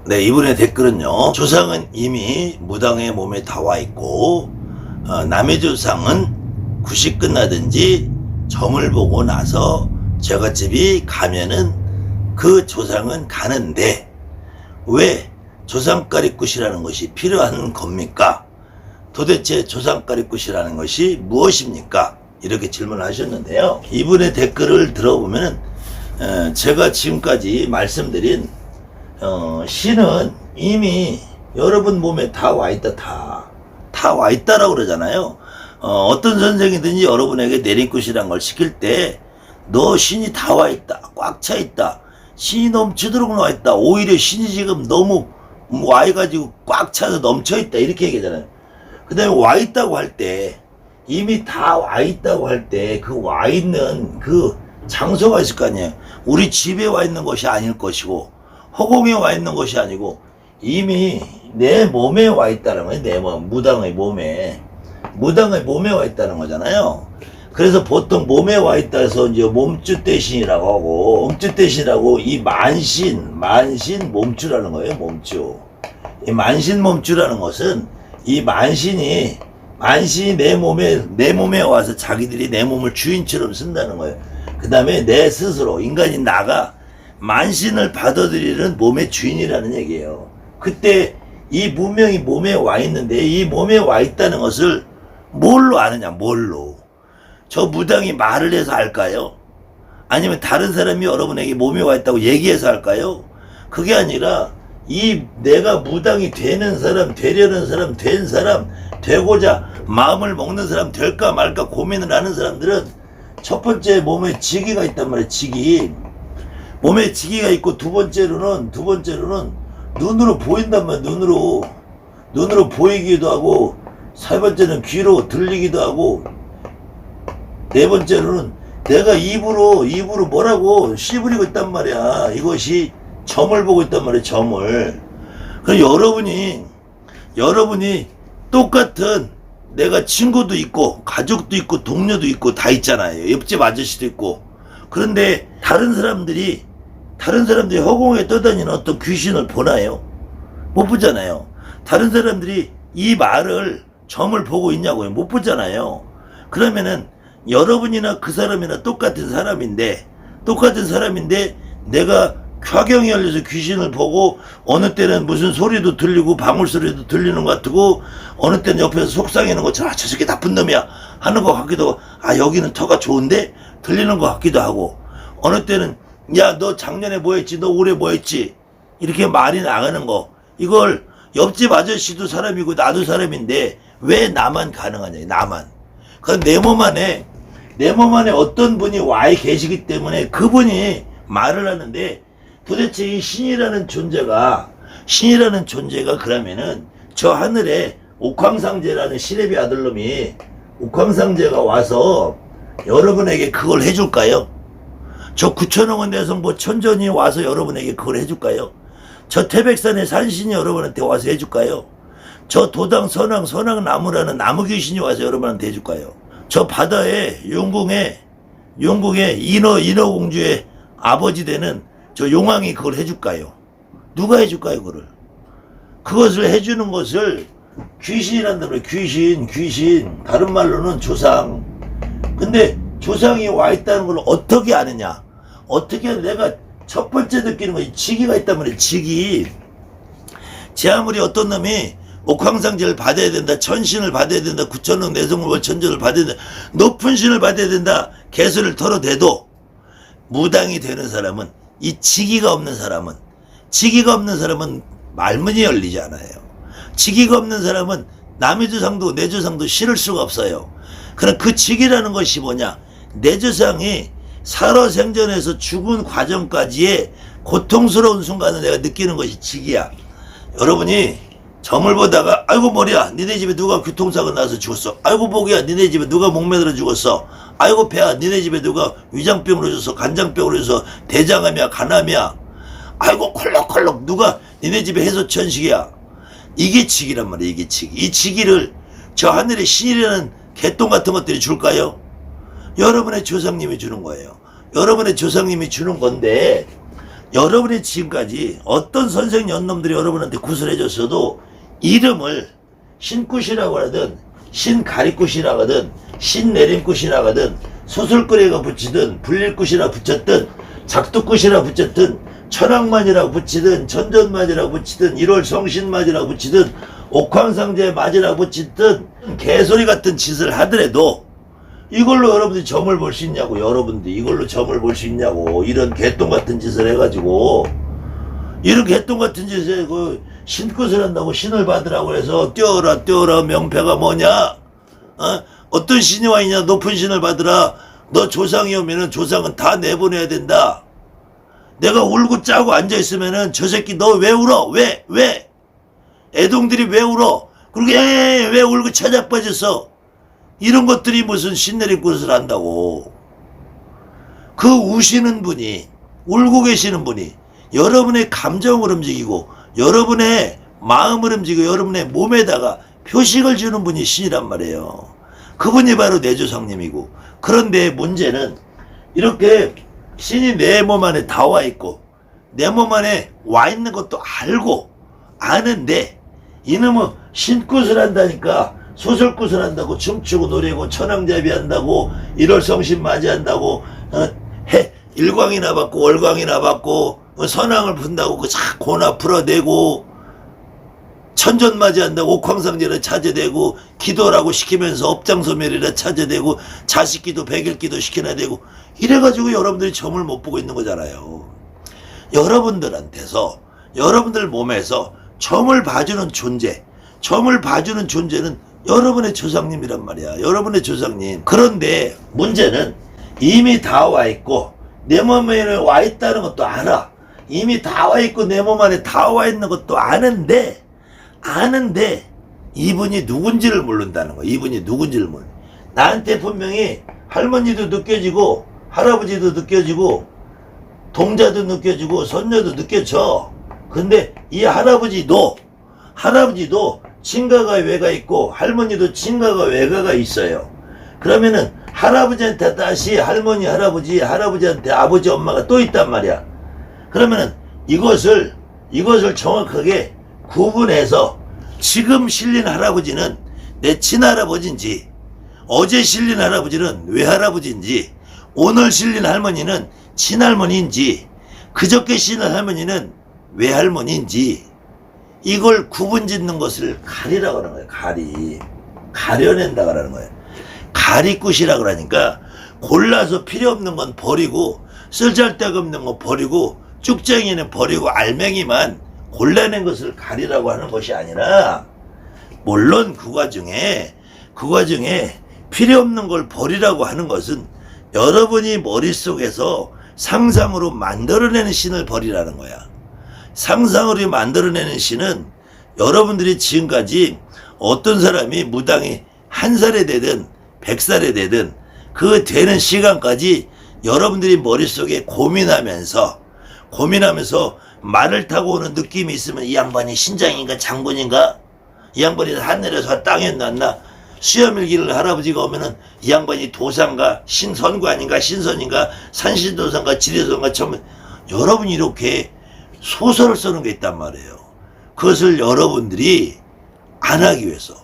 네, 이분의 댓글은요. 조상은 이미 무당의 몸에 다 와 있고 남의 조상은 굿이 끝나든지 점을 보고 나서 제갓집이 가면은 그 조상은 가는데 왜 조상가리굿이라는 것이 필요한 겁니까? 도대체 조상가리굿이라는 것이 무엇입니까? 이렇게 질문을 하셨는데요. 이분의 댓글을 들어보면 제가 지금까지 말씀드린 신은 이미 여러분 몸에 다 와 있다. 다 와 있다라고 그러잖아요. 어떤 선생이든지 여러분에게 내린굿이란 걸 시킬 때 너 신이 다 와 있다. 꽉 차 있다. 신이 넘치도록 나와 있다. 오히려 신이 지금 너무 와 있가지고 꽉 차서 넘쳐 있다. 이렇게 얘기하잖아요. 그 다음에 와 있다고 할 때 이미 다 와 있다고 할 때 그 와 있는 그 장소가 있을 거 아니에요. 우리 집에 와 있는 것이 아닐 것이고 허공에 와 있는 것이 아니고 이미 내 몸에 와 있다는 거예요. 내 몸, 무당의 몸에 와 있다는 거잖아요. 그래서 보통 몸에 와 있다 해서 이제 몸주대신이라고 하고, 몸주대신이라고 이 만신 몸주라는 거예요. 몸주. 이 만신 몸주라는 것은 이 만신이 내 몸에 와서 자기들이 내 몸을 주인처럼 쓴다는 거예요. 그 다음에 내 스스로 인간인 나가 만신을 받아들이는 몸의 주인이라는 얘기예요. 그때 이 무명이 몸에 와 있는데 이 몸에 와 있다는 것을 뭘로 아느냐? 뭘로? 저 무당이 말을 해서 알까요? 아니면 다른 사람이 여러분에게 몸에 와 있다고 얘기해서 알까요? 그게 아니라 이 내가 무당이 되는 사람, 되려는 사람, 된 사람, 되고자 마음을 먹는 사람 될까 말까 고민을 하는 사람들은 첫 번째 몸에 지기가 있단 말이에요. 지기. 몸에 지기가 있고 두 번째로는 눈으로 보인단 말이에요. 눈으로 보이기도 하고 세 번째는 귀로 들리기도 하고 네 번째로는 내가 입으로 뭐라고 씨부리고 있단 말이야. 이것이 점을 보고 있단 말이야. 점을. 그럼 여러분이 똑같은 내가 친구도 있고 가족도 있고 동료도 있고 다 있잖아요. 옆집 아저씨도 있고. 그런데 다른 사람들이 허공에 떠다니는 어떤 귀신을 보나요? 못 보잖아요. 다른 사람들이 이 말을 점을 보고 있냐고요? 못 보잖아요. 그러면은 여러분이나 그 사람이나 똑같은 사람인데 내가 화경이 열려서 귀신을 보고 어느 때는 무슨 소리도 들리고 방울소리도 들리는 것 같고 어느 때는 옆에서 속상해하는 것처럼 저 새끼 나쁜 놈이야 하는 것 같기도 하고 여기는 터가 좋은데 들리는 것 같기도 하고 어느 때는 야 너 작년에 뭐 했지 너 올해 뭐 했지 이렇게 말이 나가는 거 이걸 옆집 아저씨도 사람이고 나도 사람인데 왜 나만 가능하냐 나만. 그건 내 몸 안에 어떤 분이 와 계시기 때문에 그분이 말을 하는데 도대체 이 신이라는 존재가 그러면은 저 하늘에 옥황상제라는 시래비 아들놈이 옥황상제가 와서 여러분에게 그걸 해줄까요? 저 구천왕원 내성보 천전이 와서 여러분에게 그걸 해줄까요? 저 태백산의 산신이 여러분한테 와서 해줄까요? 저 도당 선왕 나무라는 나무 귀신이 와서 여러분한테 해줄까요? 저 바다에 용궁에 인어공주의 아버지 되는 저 용왕이 그걸 해줄까요? 누가 해줄까요? 그것을 해주는 것을 귀신이란다 그래. 귀신 다른 말로는 조상. 근데 조상이 와 있다는 걸 어떻게 아느냐? 어떻게 내가 첫 번째 느끼는 거지. 지기가 있단 말이에요. 지기. 제 아무리 어떤 놈이 옥황상제를 받아야 된다. 천신을 받아야 된다. 구천왕 내성물 천전을 받아야 된다. 높은 신을 받아야 된다. 개수를 털어대도 무당이 되는 사람은 이 지기가 없는 사람은 말문이 열리지 않아요. 지기가 없는 사람은 남의 조상도 내 조상도 실을 수가 없어요. 그럼 그 지기라는 것이 뭐냐? 내 조상이 살아생전에서 죽은 과정까지의 고통스러운 순간을 내가 느끼는 것이 지기야. 여러분이 점을 보다가 아이고 머리야 니네 집에 누가 교통사고 나서 죽었어. 아이고 목이야 니네 집에 누가 목매들어 죽었어. 아이고 배야 니네 집에 누가 위장병으로 죽었어. 간장병으로 죽었어. 대장암이야 간암이야. 아이고 콜록콜록 누가 니네 집에 해소천식이야. 이게 지기란 말이야. 이게 지기. 이 지기를 저 하늘의 신이라는 개똥 같은 것들이 줄까요? 여러분의 조상님이 주는 거예요. 여러분의 조상님이 주는 건데 여러분이 지금까지 어떤 선생 연놈들이 여러분한테 구슬해줬어도 이름을 신굿이라고 하든 신가리굿이라고 하든 신내림굿이라고 하든 수술거리가 붙이든 불릴굿이라 붙였든 작두굿이라 붙였든 천왕맞이라 붙이든 천전맞이라 붙이든 1월 성신맞이라 붙이든 옥황상제 맞이라 붙이든 개소리 같은 짓을 하더라도 이걸로 여러분들이 점을 볼 수 있냐고. 여러분들이 이걸로 점을 볼 수 있냐고. 이런 개똥 같은 짓을 해가지고 이런 개똥 같은 짓에 그 신굿을 한다고 신을 받으라고 해서 뛰어라 명패가 뭐냐. 어떤 신이 와 있냐. 높은 신을 받으라. 너 조상이 오면은 조상은 다 내보내야 된다. 내가 울고 짜고 앉아있으면은 저 새끼 너 왜 울어? 왜? 애동들이 왜 울어? 그러게 왜 울고 찾아빠졌어? 이런 것들이 무슨 신내림굿을 한다고. 그 우시는 분이, 울고 계시는 분이 여러분의 감정을 움직이고 여러분의 마음을 움직이고 여러분의 몸에다가 표식을 주는 분이 신이란 말이에요. 그분이 바로 내 조상님이고. 그런데 문제는 이렇게 신이 내 몸 안에 다 와 있고 내 몸 안에 와 있는 것도 알고 아는데 이놈은 신굿을 한다니까 소설굿을 한다고 춤추고 노래고 천왕잡이 한다고 1월 성신 맞이한다고 일광이나 받고 월광이나 받고 선왕을 푼다고 그 고나 풀어내고 천전 맞이한다고 옥황상제를 찾아대고 기도라고 시키면서 업장소멸이라 찾아대고 자식기도 백일기도 시켜야 되고 이래가지고 여러분들이 점을 못 보고 있는 거잖아요. 여러분들한테서 여러분들 몸에서 점을 봐주는 존재, 점을 봐주는 존재는 여러분의 조상님이란 말이야. 여러분의 조상님. 그런데 문제는 이미 다 와 있고 내 몸에 와 있다는 것도 알아. 이미 다 와 있고 내 몸 안에 다 와 있는 것도 아는데 이분이 누군지를 모른다는 거야. 이분이 누군지를 몰라. 나한테 분명히 할머니도 느껴지고 할아버지도 느껴지고 동자도 느껴지고 손녀도 느껴져. 근데 이 할아버지도 친가가 외가 있고 할머니도 친가가 외가가 있어요. 그러면은 할아버지한테 다시 할머니 할아버지한테 아버지 엄마가 또 있단 말이야. 그러면은 이것을 정확하게 구분해서 지금 실린 할아버지는 내 친할아버지인지 어제 실린 할아버지는 외할아버지인지 오늘 실린 할머니는 친할머니인지 그저께 실린 할머니는 외할머니인지 이걸 구분짓는 것을 가리라고 하는 거예요. 가려낸다고 하는 거예요. 가리굿이라고 그러니까 골라서 필요 없는 건 버리고 쓸잘데가 없는 거 버리고 쭉쟁이는 버리고 알맹이만 골라낸 것을 가리라고 하는 것이 아니라 물론 그 과정에 필요 없는 걸 버리라고 하는 것은 여러분이 머릿속에서 상상으로 만들어내는 신을 버리라는 거야. 상상으로 만들어내는 신은 여러분들이 지금까지 어떤 사람이 무당이 1살에 되든 100살에 되든 그 되는 시간까지 여러분들이 머릿속에 고민하면서 말을 타고 오는 느낌이 있으면 이 양반이 신장인가 장군인가? 이 양반이 하늘에서 땅에 났나? 수염일기를 할아버지가 오면은 이 양반이 도상가 신선관인가 신선인가 산신도상가 지리도상가 전부 여러분이 이렇게 소설을 쓰는 게 있단 말이에요. 그것을 여러분들이 안 하기 위해서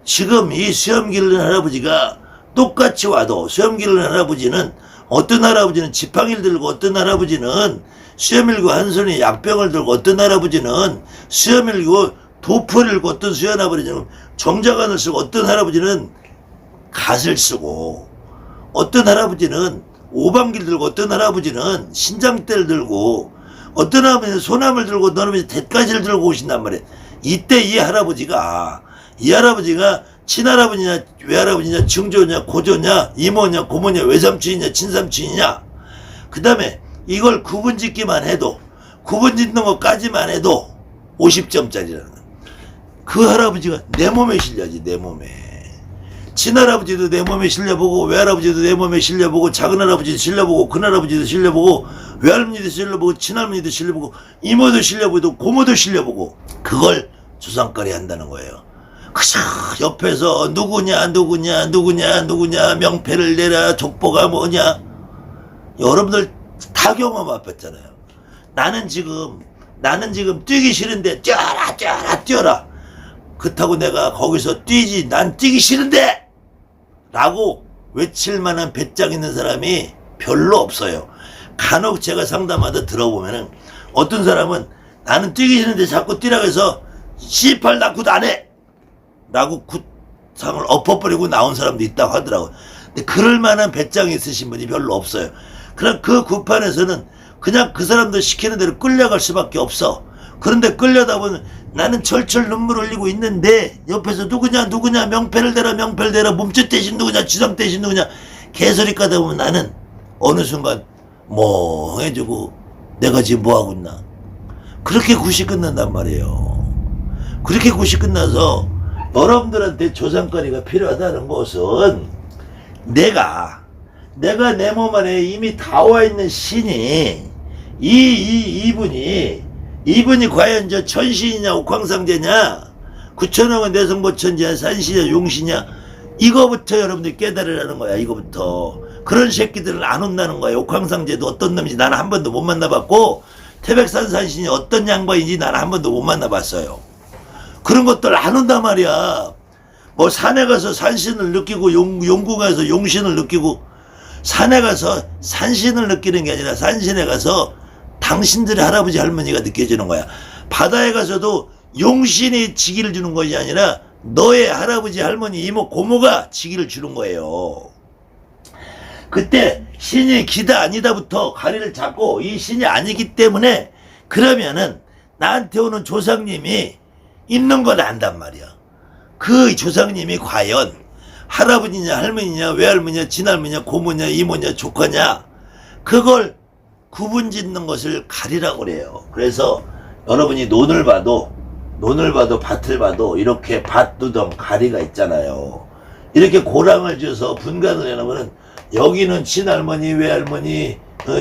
지금 이 수염 기르는 할아버지가 똑같이 와도 수염 기르는 할아버지는 어떤 할아버지는 지팡이를 들고 어떤 할아버지는 수염 일고 한 손에 약병을 들고 어떤 할아버지는 수염 일고 도포를 일고 어떤 수염 할아버지는 정자관을 쓰고 어떤 할아버지는 갓을 쓰고 어떤 할아버지는 오방기를 들고 어떤 할아버지는 신장대를 들고 어떤 할아버지는 소나무를 들고 어떤 할아버지는 대가지를 들고 오신단 말이에요. 이때 이 할아버지가 친할아버지냐 외할아버지냐 증조냐 고조냐 이모냐 고모냐 외삼촌이냐 친삼촌이냐 그 다음에 이걸 구분짓기만 해도 구분짓는 것까지만 해도 50점짜리라는 거야. 그 할아버지가 내 몸에 실려지. 내 몸에 친할아버지도 내 몸에 실려보고 외할아버지도 내 몸에 실려보고 작은할아버지도 실려보고 큰할아버지도 실려보고 외할머니도 실려보고 친할머니도 실려보고 이모도 실려보고 고모도 실려보고 그걸 주상거리 한다는 거예요. 그저 옆에서 누구냐 명패를 내라 족보가 뭐냐. 여러분들 다 경험해봤잖아요. 나는 지금 뛰기 싫은데 뛰어라. 그렇다고 내가 거기서 뛰지, 난 뛰기 싫은데! 라고 외칠 만한 배짱 있는 사람이 별로 없어요. 간혹 제가 상담하다 들어보면은 어떤 사람은 나는 뛰기 싫은데 자꾸 뛰라고 해서 C8 낙구도 안 해! 라고 구상을 엎어버리고 나온 사람도 있다고 하더라고요. 근데 그럴 만한 배짱이 있으신 분이 별로 없어요. 그럼 그 구판에서는 그냥 그 사람들 시키는 대로 끌려갈 수밖에 없어. 그런데 끌려다 보면 나는 철철 눈물 흘리고 있는데 옆에서 누구냐 명패를 대라 몸짓 대신 누구냐 주장 대신 누구냐 개소리 까다 보면 나는 어느 순간 멍해지고 내가 지금 뭐하고 있나. 그렇게 굿이 끝난단 말이에요. 그렇게 굿이 끝나서 여러분들한테 조상거리가 필요하다는 것은 내가 내 몸 안에 이미 다 와 있는 신이 이분이 과연 저 천신이냐 옥황상제냐 구천왕은 내성보천지냐 산시냐 용시냐 이거부터 여러분들 깨달으라는 거야. 이거부터. 그런 새끼들은 안 온다는 거야. 옥황상제도 어떤 놈인지 나는 한 번도 못 만나봤고 태백산 산신이 어떤 양반인지 나는 한 번도 못 만나봤어요. 그런 것들 안 온단 말이야. 뭐 산에 가서 산신을 느끼고 용궁 가서 용신을 느끼고 산에 가서 산신을 느끼는 게 아니라 산신에 가서 당신들의 할아버지 할머니가 느껴지는 거야. 바다에 가서도 용신이 지기를 주는 것이 아니라 너의 할아버지 할머니 이모 고모가 지기를 주는 거예요. 그때 신이 기다 아니다부터 가리를 잡고 이 신이 아니기 때문에 그러면은 나한테 오는 조상님이 있는 건 안단 말이야. 그 조상님이 과연 할아버지냐 할머니냐 외할머니냐 친할머니냐 고모냐 이모냐 조카냐 그걸 구분 짓는 것을 가리라고 그래요. 그래서 여러분이 논을 봐도 밭을 봐도 이렇게 밭두덩 가리가 있잖아요. 이렇게 고랑을 지어서 분간을 해놓으면 여기는 친할머니 외할머니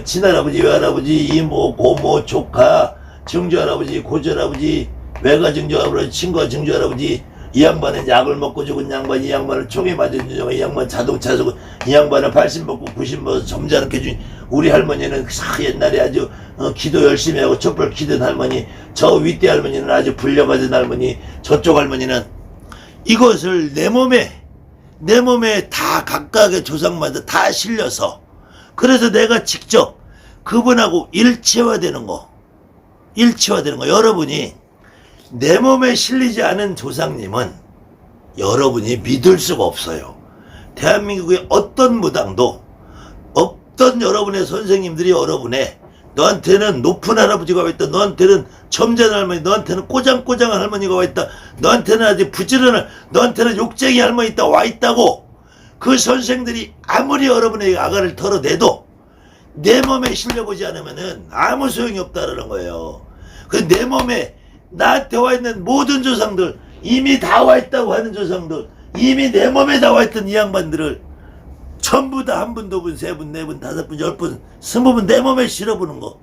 친할아버지 외할아버지 이모 고모 조카 증조할아버지 고조할아버지 외가 증조할아버지 친구가 증조할아버지 이 양반은 약을 먹고 죽은 양반, 이 양반을 총에 맞은 유정아, 이 양반 자동차 사고, 이 양반은 80 먹고 90 먹어서 점잖게 준 우리 할머니는 옛날에 아주 기도 열심히 하고 촛불 키던 할머니, 저 윗대 할머니는 아주 불려가던 할머니, 저쪽 할머니는 이것을 내 몸에 다 각각의 조상마다 다 실려서 그래서 내가 직접 그분하고 일체화되는 거. 여러분이 내 몸에 실리지 않은 조상님은 여러분이 믿을 수가 없어요. 대한민국의 어떤 무당도 어떤 여러분의 선생님들이 너한테는 높은 할아버지가 와 있다. 너한테는 점잖은 할머니, 너한테는 꼬장꼬장한 할머니가 와 있다. 너한테는 아주 부지런한, 너한테는 욕쟁이 할머니 있다 와 있다고 그 선생들이 아무리 여러분의 아가를 털어내도 내 몸에 실려보지 않으면은 아무 소용이 없다라는 거예요. 그 내 몸에 나한테 와 있는 모든 조상들, 이미 다 와 있다고 하는 조상들, 이미 내 몸에 다 와 있던 이 양반들을 전부 다 한 분, 두 분, 세 분, 네 분, 다섯 분, 10분, 20분 내 몸에 실어보는 거.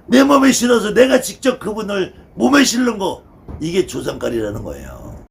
내 몸에 실어서 내가 직접 그분을 몸에 실는 거. 이게 조상깔이라는 거예요.